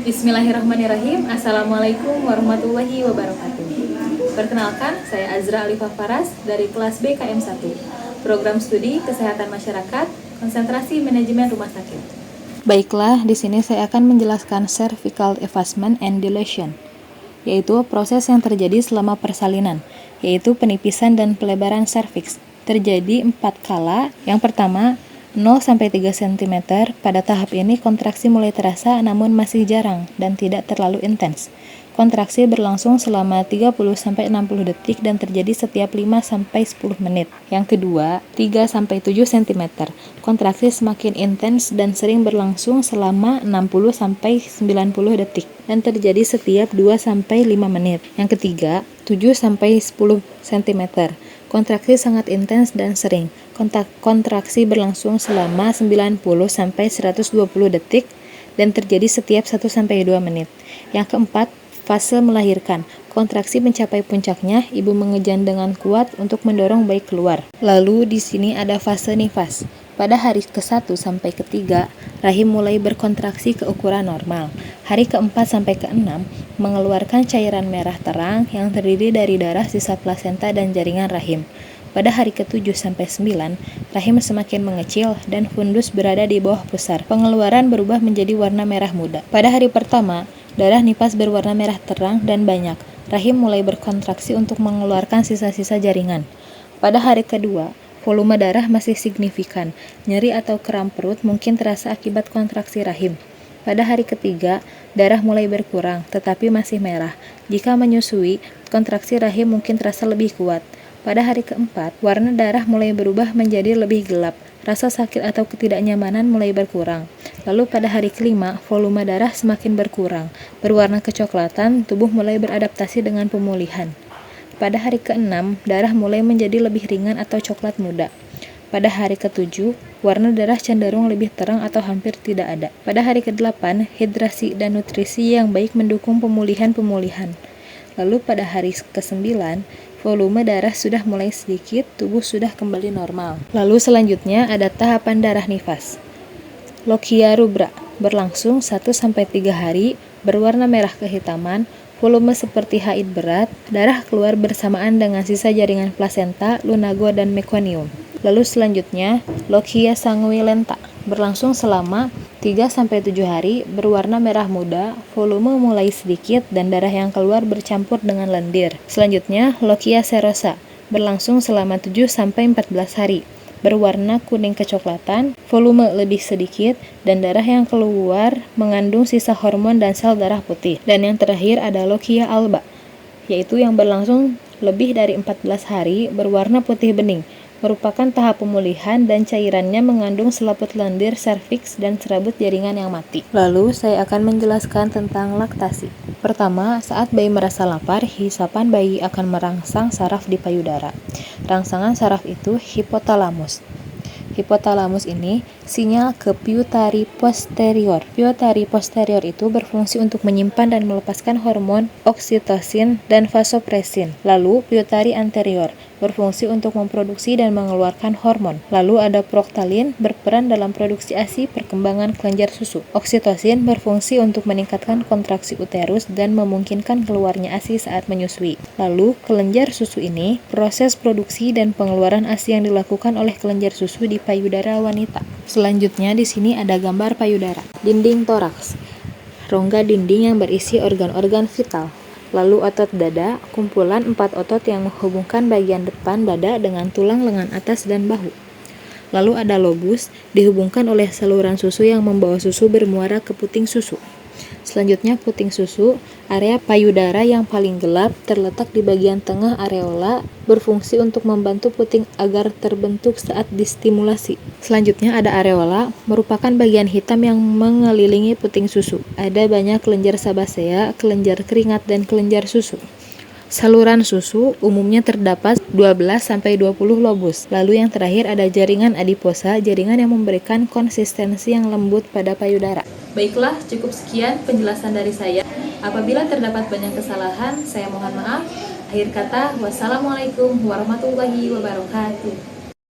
Bismillahirrahmanirrahim. Assalamualaikum warahmatullahi wabarakatuh. Perkenalkan, saya Azra Alifah Faras dari kelas B KM1, Program Studi Kesehatan Masyarakat, Konsentrasi Manajemen Rumah Sakit. Baiklah, di sini saya akan menjelaskan cervical effacement and dilation, yaitu proses yang terjadi selama persalinan, yaitu penipisan dan pelebaran serviks. Terjadi 4 kala. Yang pertama, 0-3 cm. Pada tahap ini kontraksi mulai terasa namun masih jarang dan tidak terlalu intens. Kontraksi berlangsung selama 30-60 detik dan terjadi setiap 5-10 menit. Yang kedua, 3-7 cm. Kontraksi semakin intens dan sering berlangsung selama 60-90 detik dan terjadi setiap 2-5 menit. Yang ketiga, 7-10 cm. Kontraksi sangat intens dan sering. Kontraksi berlangsung selama 90-120 detik dan terjadi setiap 1-2 menit. Yang keempat, fase melahirkan. Kontraksi mencapai puncaknya, ibu mengejan dengan kuat untuk mendorong bayi keluar. Lalu di sini ada fase nifas. Pada hari ke-1 sampai ke-3, rahim mulai berkontraksi ke ukuran normal. Hari ke-4 sampai ke-6 mengeluarkan cairan merah terang yang terdiri dari darah, sisa plasenta, dan jaringan rahim. Pada hari ke-7 sampai 9, rahim semakin mengecil dan fundus berada di bawah pusar. Pengeluaran berubah menjadi warna merah muda. Pada hari pertama, darah nifas berwarna merah terang dan banyak. Rahim mulai berkontraksi untuk mengeluarkan sisa-sisa jaringan. Pada hari kedua, volume darah masih signifikan. Nyeri atau kram perut mungkin terasa akibat kontraksi rahim. Pada hari ketiga, darah mulai berkurang, tetapi masih merah. Jika menyusui, kontraksi rahim mungkin terasa lebih kuat. Pada hari keempat, warna darah mulai berubah menjadi lebih gelap. Rasa sakit atau ketidaknyamanan mulai berkurang. Lalu pada hari kelima, volume darah semakin berkurang. Berwarna kecoklatan, tubuh mulai beradaptasi dengan pemulihan. Pada hari ke-6, darah mulai menjadi lebih ringan atau coklat muda. Pada hari ke-7, warna darah cenderung lebih terang atau hampir tidak ada. Pada hari ke-8, hidrasi dan nutrisi yang baik mendukung pemulihan. Lalu pada hari ke-9, volume darah sudah mulai sedikit, tubuh sudah kembali normal. Lalu selanjutnya ada tahapan darah nifas. Lochia rubra, berlangsung 1-3 hari, berwarna merah kehitaman, volume seperti haid berat, darah keluar bersamaan dengan sisa jaringan plasenta, lunago, dan meconium. Lalu selanjutnya, Lochia sanguinolenta, berlangsung selama 3-7 hari, berwarna merah muda, volume mulai sedikit, dan darah yang keluar bercampur dengan lendir. Selanjutnya, Lochia serosa, berlangsung selama 7-14 hari, berwarna kuning kecoklatan, volume lebih sedikit, dan darah yang keluar mengandung sisa hormon dan sel darah putih. Dan yang terakhir ada Lochia alba, yaitu yang berlangsung lebih dari 14 hari, berwarna putih bening, merupakan tahap pemulihan dan cairannya mengandung selaput lendir, serviks, dan serabut jaringan yang mati. Lalu saya akan menjelaskan tentang laktasi. Pertama, saat bayi merasa lapar, hisapan bayi akan merangsang saraf di payudara. Rangsangan saraf itu hipotalamus. Hipotalamus ini sinyal ke pituitary posterior. Pituitary posterior itu berfungsi untuk menyimpan dan melepaskan hormon oksitosin dan vasopresin. Lalu pituitary anterior berfungsi untuk memproduksi dan mengeluarkan hormon. Lalu ada proktalin berperan dalam produksi ASI perkembangan kelenjar susu. Oksitosin berfungsi untuk meningkatkan kontraksi uterus dan memungkinkan keluarnya ASI saat menyusui. Lalu kelenjar susu ini proses produksi dan pengeluaran ASI yang dilakukan oleh kelenjar susu di payudara wanita. Selanjutnya di sini ada gambar payudara. Dinding toraks, rongga dinding yang berisi organ-organ vital. Lalu otot dada, kumpulan 4 otot yang menghubungkan bagian depan dada dengan tulang lengan atas dan bahu. Lalu ada lobus, dihubungkan oleh saluran susu yang membawa susu bermuara ke puting susu. Selanjutnya puting susu, area payudara yang paling gelap, terletak di bagian tengah areola, berfungsi untuk membantu puting agar terbentuk saat distimulasi. Selanjutnya ada areola, merupakan bagian hitam yang mengelilingi puting susu. Ada banyak kelenjar sebasea, kelenjar keringat, dan kelenjar susu. Saluran susu umumnya terdapat 12-20 lobus. Lalu yang terakhir ada jaringan adiposa, jaringan yang memberikan konsistensi yang lembut pada payudara. Baiklah, cukup sekian penjelasan dari saya. Apabila terdapat banyak kesalahan, saya mohon maaf. Akhir kata, wassalamualaikum warahmatullahi wabarakatuh.